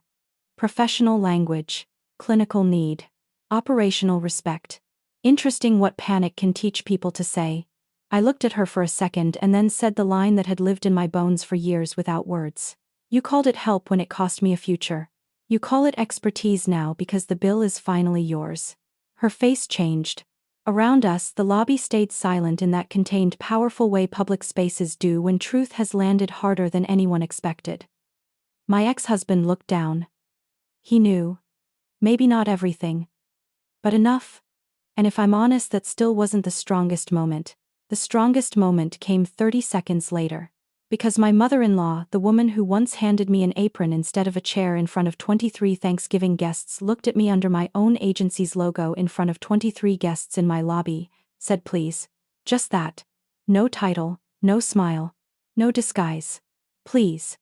Professional language, clinical need, operational respect. Interesting what panic can teach people to say. I looked at her for a second and then said the line that had lived in my bones for years without words. You called it help when it cost me a future. You call it expertise now because the bill is finally yours. Her face changed. Around us, the lobby stayed silent in that contained, powerful way public spaces do when truth has landed harder than anyone expected. My ex-husband looked down. He knew. Maybe not everything. But enough. And if I'm honest, that still wasn't the strongest moment. The strongest moment came 30 seconds later. Because my mother-in-law, the woman who once handed me an apron instead of a chair in front of 23 Thanksgiving guests, looked at me under my own agency's logo in front of 23 guests in my lobby, said please. Just that. No title, no smile, no disguise. Please.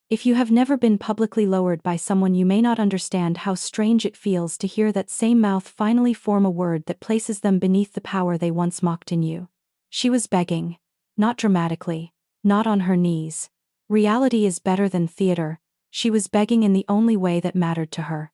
If you have never been publicly lowered by someone, you may not understand how strange it feels to hear that same mouth finally form a word that places them beneath the power they once mocked in you. She was begging. Not dramatically. Not on her knees. Reality is better than theater. She was begging in the only way that mattered to her.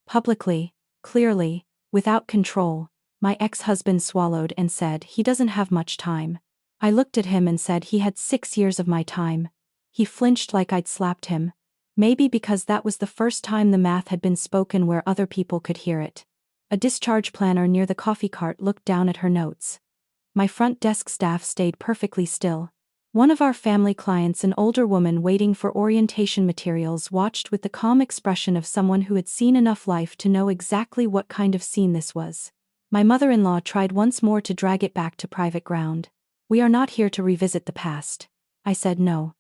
Publicly, clearly, without control, my ex-husband swallowed and said he doesn't have much time. I looked at him and said he had 6 years of my time. He flinched like I'd slapped him. Maybe because that was the first time the math had been spoken where other people could hear it. A discharge planner near the coffee cart looked down at her notes. My front desk staff stayed perfectly still. One of our family clients, an older woman waiting for orientation materials, watched with the calm expression of someone who had seen enough life to know exactly what kind of scene this was. My mother-in-law tried once more to drag it back to private ground. We are not here to revisit the past. I said no.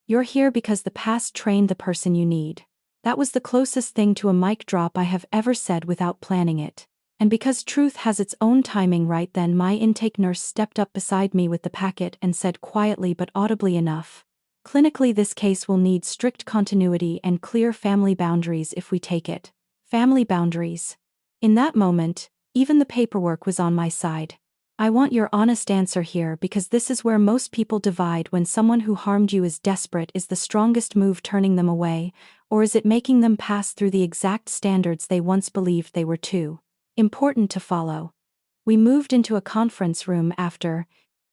You're here because the past trained the person you need. That was the closest thing to a mic drop I have ever said without planning it. And because truth has its own timing, right then my intake nurse stepped up beside me with the packet and said quietly but audibly enough, clinically this case will need strict continuity and clear family boundaries if we take it. Family boundaries. In that moment, even the paperwork was on my side. I want your honest answer here because this is where most people divide. When someone who harmed you is desperate, is the strongest move turning them away, or is it making them pass through the exact standards they once believed they were too important to follow? We moved into a conference room after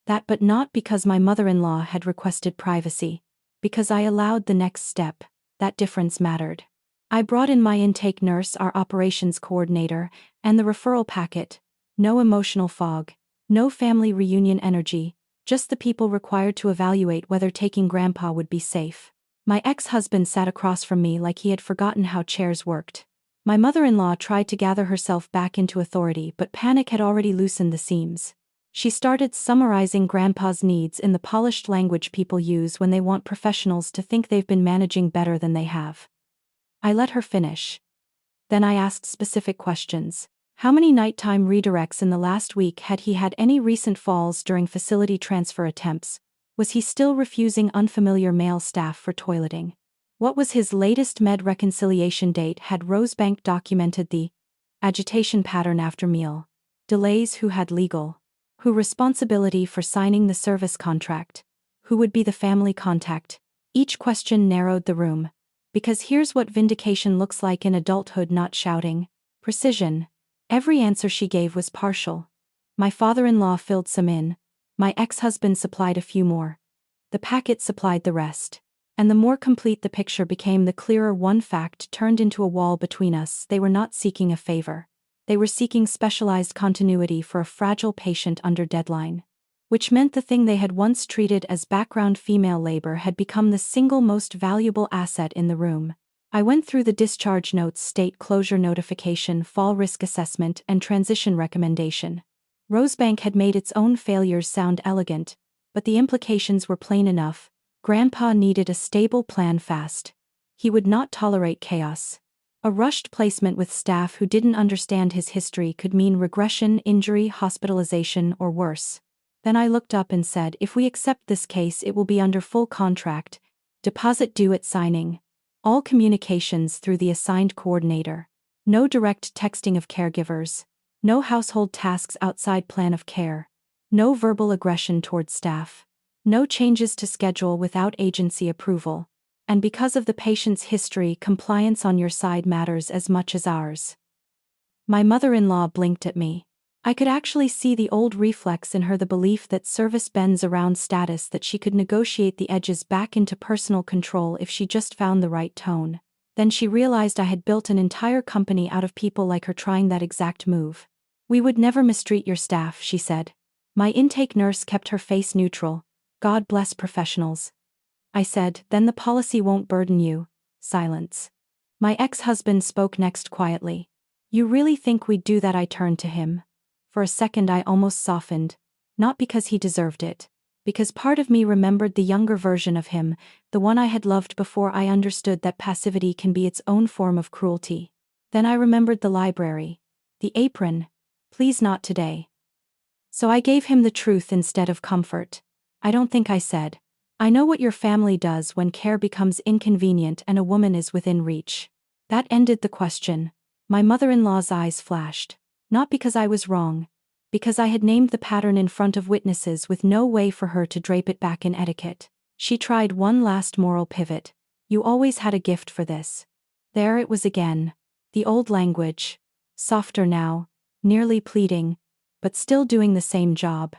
that, but not because my mother-in-law had requested privacy, because I allowed the next step. That difference mattered. I brought in my intake nurse, our operations coordinator, and the referral packet. No emotional fog, no family reunion energy, just the people required to evaluate whether taking grandpa would be safe. My ex-husband sat across from me like he had forgotten how chairs worked. My mother-in-law tried to gather herself back into authority, but panic had already loosened the seams. She started summarizing grandpa's needs in the polished language people use when they want professionals to think they've been managing better than they have. I let her finish. Then I asked specific questions. How many nighttime redirects in the last week? Had he had any recent falls during facility transfer attempts? Was he still refusing unfamiliar male staff for toileting? What was his latest med reconciliation date? Had Rosebank documented the agitation pattern after meal delays? Who had legal responsibility for signing the service contract? Who would be the family contact? Each question narrowed the room. Because here's what vindication looks like in adulthood: not shouting, precision. Every answer she gave was partial. My father-in-law filled some in. My ex-husband supplied a few more. The packet supplied the rest. And the more complete the picture became, the clearer one fact turned into a wall between us. They were not seeking a favor. They were seeking specialized continuity for a fragile patient under deadline. Which meant the thing they had once treated as background female labor had become the single most valuable asset in the room. I went through the discharge notes, state closure notification, fall risk assessment, and transition recommendation. Rosebank had made its own failures sound elegant, but the implications were plain enough. Grandpa needed a stable plan fast. He would not tolerate chaos. A rushed placement with staff who didn't understand his history could mean regression, injury, hospitalization, or worse. Then I looked up and said, if we accept this case, it will be under full contract, deposit due at signing. All communications through the assigned coordinator. No direct texting of caregivers. No household tasks outside plan of care. No verbal aggression toward staff. No changes to schedule without agency approval. And because of the patient's history, compliance on your side matters as much as ours. My mother-in-law blinked at me. I could actually see the old reflex in her, the belief that service bends around status, that she could negotiate the edges back into personal control if she just found the right tone. Then she realized I had built an entire company out of people like her trying that exact move. We would never mistreat your staff, she said. My intake nurse kept her face neutral. God bless professionals. I said, then the policy won't burden you. Silence. My ex-husband spoke next quietly. You really think we'd do that? I turned to him. For a second I almost softened, not because he deserved it, because part of me remembered the younger version of him, the one I had loved before I understood that passivity can be its own form of cruelty. Then I remembered the library. The apron. Please not today. So I gave him the truth instead of comfort. I don't think, I said. I know what your family does when care becomes inconvenient and a woman is within reach. That ended the question. My mother-in-law's eyes flashed. Not because I was wrong. Because I had named the pattern in front of witnesses with no way for her to drape it back in etiquette. She tried one last moral pivot. You always had a gift for this. There it was again. The old language. Softer now. Nearly pleading. But still doing the same job.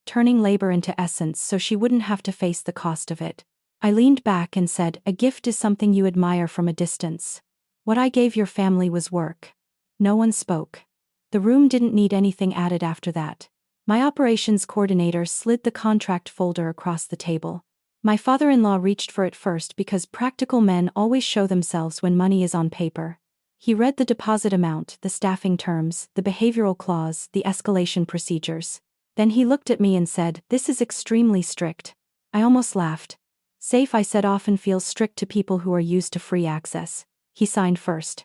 Turning labor into essence so she wouldn't have to face the cost of it. I leaned back and said, a gift is something you admire from a distance. What I gave your family was work. No one spoke. The room didn't need anything added after that. My operations coordinator slid the contract folder across the table. My father-in-law reached for it first because practical men always show themselves when money is on paper. He read the deposit amount, the staffing terms, the behavioral clause, the escalation procedures. Then he looked at me and said, this is extremely strict. I almost laughed. Safe, I said, often feels strict to people who are used to free access. He signed first.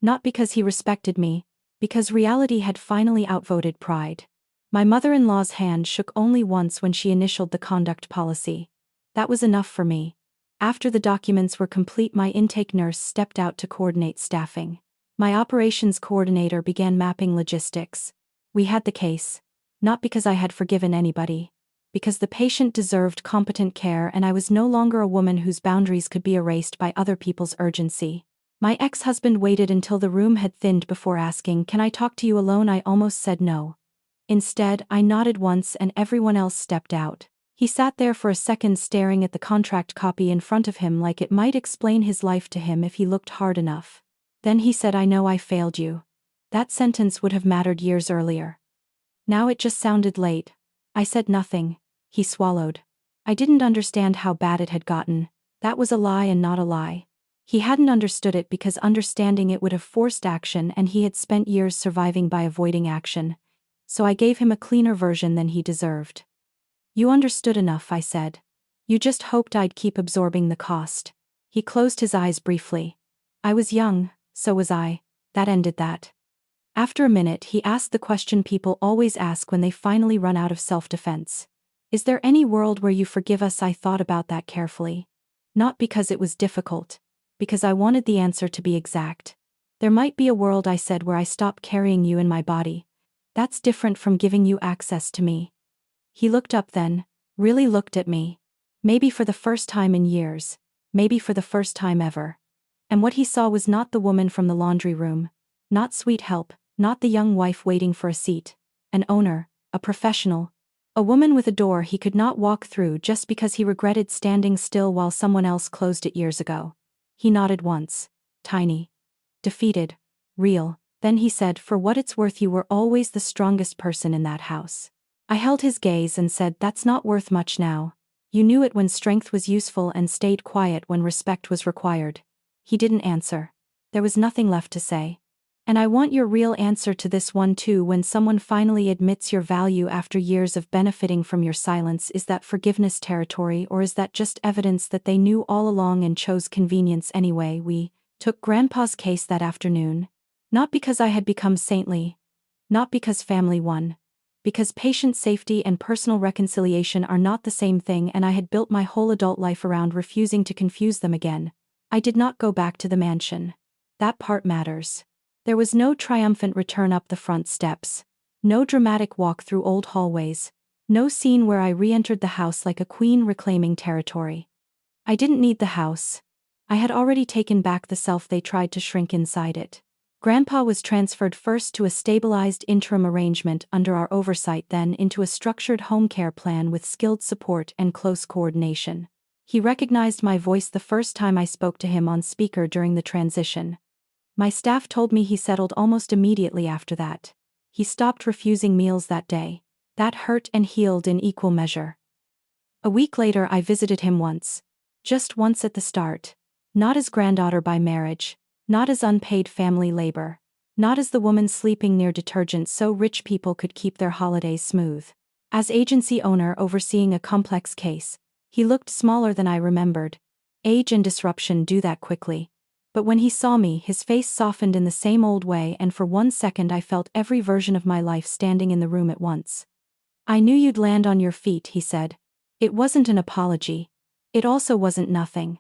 Not because he respected me. Because reality had finally outvoted pride. My mother-in-law's hand shook only once when she initialed the conduct policy. That was enough for me. After the documents were complete, my intake nurse stepped out to coordinate staffing. My operations coordinator began mapping logistics. We had the case. Not because I had forgiven anybody. Because the patient deserved competent care and I was no longer a woman whose boundaries could be erased by other people's urgency. My ex-husband waited until the room had thinned before asking, can I talk to you alone? I almost said no. Instead, I nodded once and everyone else stepped out. He sat there for a second staring at the contract copy in front of him like it might explain his life to him if he looked hard enough. Then he said, I know I failed you. That sentence would have mattered years earlier. Now it just sounded late. I said nothing. He swallowed. I didn't understand how bad it had gotten. That was a lie and not a lie. He hadn't understood it because understanding it would have forced action and he had spent years surviving by avoiding action. So I gave him a cleaner version than he deserved. You understood enough, I said. You just hoped I'd keep absorbing the cost. He closed his eyes briefly. I was young, so was I. That ended that. After a minute, he asked the question people always ask when they finally run out of self-defense. Is there any world where you forgive us? I thought about that carefully. Not because it was difficult. Because I wanted the answer to be exact. There might be a world, I said, where I stop carrying you in my body. That's different from giving you access to me. He looked up then, really looked at me. Maybe for the first time in years. Maybe for the first time ever. And what he saw was not the woman from the laundry room. Not sweet help, not the young wife waiting for a seat. An owner, a professional. A woman with a door he could not walk through just because he regretted standing still while someone else closed it years ago. He nodded once. Tiny. Defeated. Real. Then he said, for what it's worth, you were always the strongest person in that house. I held his gaze and said, that's not worth much now. You knew it when strength was useful and stayed quiet when respect was required. He didn't answer. There was nothing left to say. And I want your real answer to this one too. When someone finally admits your value after years of benefiting from your silence, is that forgiveness territory, or is that just evidence that they knew all along and chose convenience anyway? We took Grandpa's case that afternoon. Not because I had become saintly. Not because family won. Because patient safety and personal reconciliation are not the same thing, and I had built my whole adult life around refusing to confuse them again. I did not go back to the mansion. That part matters. There was no triumphant return up the front steps. No dramatic walk through old hallways. No scene where I re-entered the house like a queen reclaiming territory. I didn't need the house. I had already taken back the self they tried to shrink inside it. Grandpa was transferred first to a stabilized interim arrangement under our oversight, then into a structured home care plan with skilled support and close coordination. He recognized my voice the first time I spoke to him on speaker during the transition. My staff told me he settled almost immediately after that. He stopped refusing meals that day. That hurt and healed in equal measure. A week later I visited him once. Just once at the start. Not as granddaughter by marriage. Not as unpaid family labor. Not as the woman sleeping near detergent so rich people could keep their holidays smooth. As agency owner overseeing a complex case. He looked smaller than I remembered. Age and disruption do that quickly. But when he saw me, his face softened in the same old way, and for 1 second I felt every version of my life standing in the room at once. I knew you'd land on your feet, he said. It wasn't an apology. It also wasn't nothing.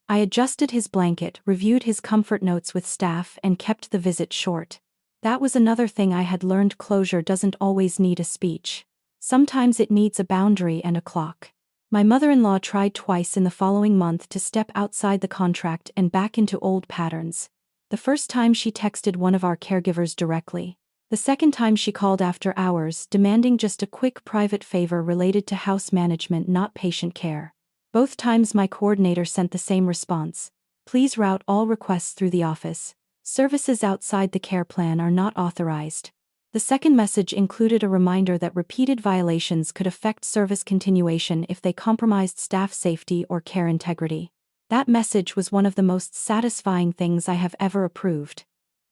I adjusted his blanket, reviewed his comfort notes with staff, and kept the visit short. That was another thing I had learned: closure doesn't always need a speech. Sometimes it needs a boundary and a clock. My mother-in-law tried twice in the following month to step outside the contract and back into old patterns. The first time she texted one of our caregivers directly. The second time she called after hours, demanding just a quick private favor related to house management, not patient care. Both times my coordinator sent the same response: please route all requests through the office. Services outside the care plan are not authorized. The second message included a reminder that repeated violations could affect service continuation if they compromised staff safety or care integrity. That message was one of the most satisfying things I have ever approved.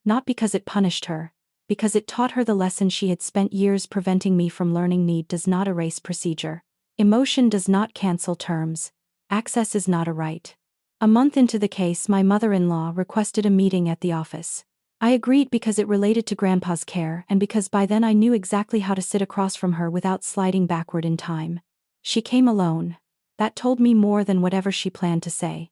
Not because it punished her, because it taught her the lesson she had spent years preventing me from learning: need does not erase procedure. Emotion does not cancel terms. Access is not a right. A month into the case, my mother-in-law requested a meeting at the office. I agreed because it related to Grandpa's care, and because by then I knew exactly how to sit across from her without sliding backward in time. She came alone. That told me more than whatever she planned to say.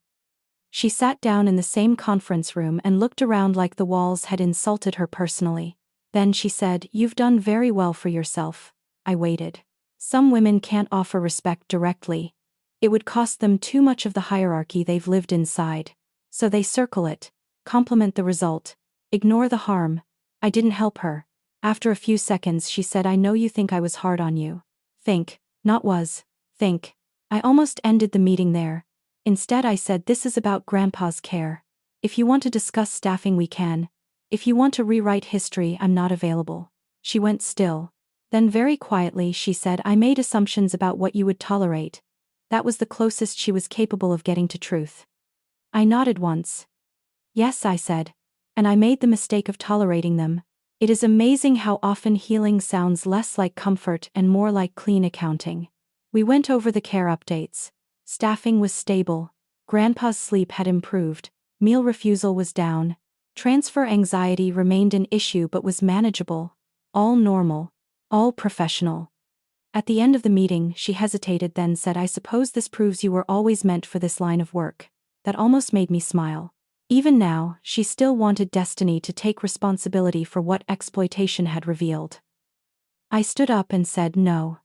She sat down in the same conference room and looked around like the walls had insulted her personally. Then she said, "You've done very well for yourself." I waited. Some women can't offer respect directly. It would cost them too much of the hierarchy they've lived inside. So they circle it, compliment the result, ignore the harm. I didn't help her. After a few seconds she said, "I know you think I was hard on you." Think, not was. Think. I almost ended the meeting there. Instead I said, "This is about Grandpa's care. If you want to discuss staffing we can. If you want to rewrite history, I'm not available." She went still. Then very quietly she said, "I made assumptions about what you would tolerate." That was the closest she was capable of getting to truth. I nodded once. "Yes," I said. "And I made the mistake of tolerating them." It is amazing how often healing sounds less like comfort and more like clean accounting. We went over the care updates. Staffing was stable. Grandpa's sleep had improved. Meal refusal was down. Transfer anxiety remained an issue but was manageable. All normal. All professional. At the end of the meeting, she hesitated, then said, "I suppose this proves you were always meant for this line of work." That almost made me smile. Even now, she still wanted destiny to take responsibility for what exploitation had revealed. I stood up and said, "No.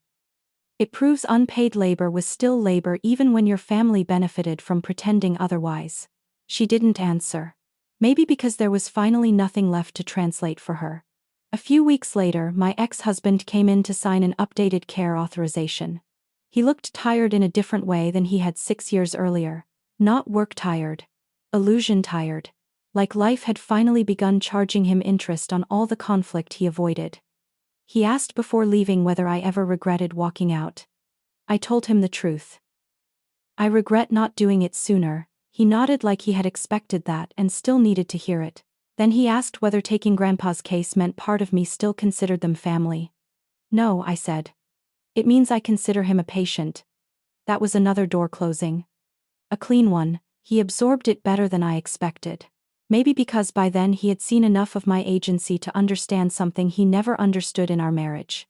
It proves unpaid labor was still labor even when your family benefited from pretending otherwise." She didn't answer. Maybe because there was finally nothing left to translate for her. A few weeks later, my ex-husband came in to sign an updated care authorization. He looked tired in a different way than he had 6 years earlier. Not work tired. Illusion tired. Like life had finally begun charging him interest on all the conflict he avoided. He asked before leaving whether I ever regretted walking out. I told him the truth. "I regret not doing it sooner," He nodded like he had expected that and still needed to hear it. Then he asked whether taking Grandpa's case meant part of me still considered them family. No, I said. It means I consider him a patient. That was another door closing. A clean one. He absorbed it better than I expected. Maybe because by then he had seen enough of my agency to understand something he never understood in our marriage.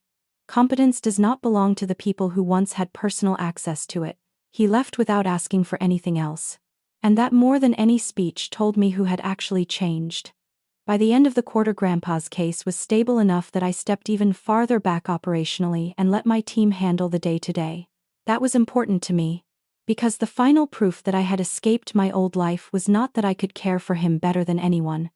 Competence does not belong to the people who once had personal access to it. He left without asking for anything else. And that more than any speech told me who had actually changed. By the end of the quarter, Grandpa's case was stable enough that I stepped even farther back operationally and let my team handle the day-to-day. That was important to me. Because the final proof that I had escaped my old life was not that I could care for him better than anyone.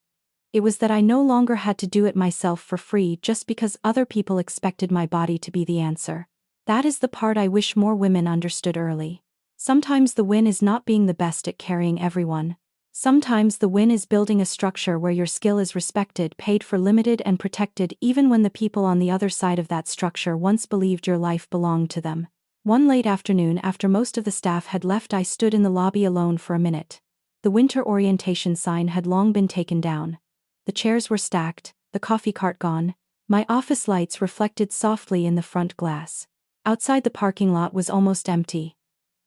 It was that I no longer had to do it myself for free just because other people expected my body to be the answer. That is the part I wish more women understood early. Sometimes the win is not being the best at carrying everyone. Sometimes the win is building a structure where your skill is respected, paid for, limited, and protected even when the people on the other side of that structure once believed your life belonged to them. One late afternoon after most of the staff had left, I stood in the lobby alone for a minute. The winter orientation sign had long been taken down. The chairs were stacked, the coffee cart gone. My office lights reflected softly in the front glass. Outside, the parking lot was almost empty.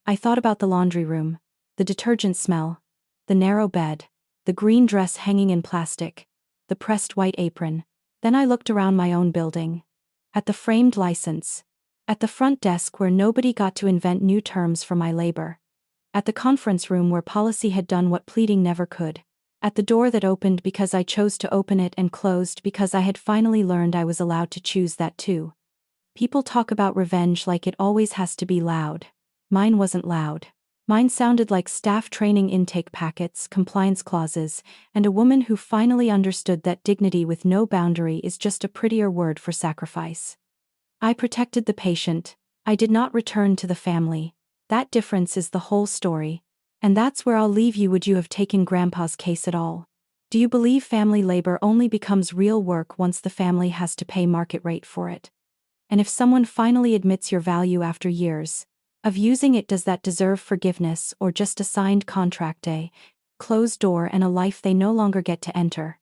I thought about the laundry room, the detergent smell, the narrow bed, the green dress hanging in plastic, the pressed white apron. Then I looked around my own building. At the framed license. At the front desk where nobody got to invent new terms for my labor. At the conference room where policy had done what pleading never could. At the door that opened because I chose to open it and closed because I had finally learned I was allowed to choose that too. People talk about revenge like it always has to be loud. Mine wasn't loud. Mine sounded like staff training intake packets, compliance clauses, and a woman who finally understood that dignity with no boundary is just a prettier word for sacrifice. I protected the patient. I did not return to the family. That difference is the whole story. And that's where I'll leave you. Would you have taken Grandpa's case at all? Do you believe family labor only becomes real work once the family has to pay market rate for it? And if someone finally admits your value after years of using it, does that deserve forgiveness or just a signed contract, a closed door, and a life they no longer get to enter?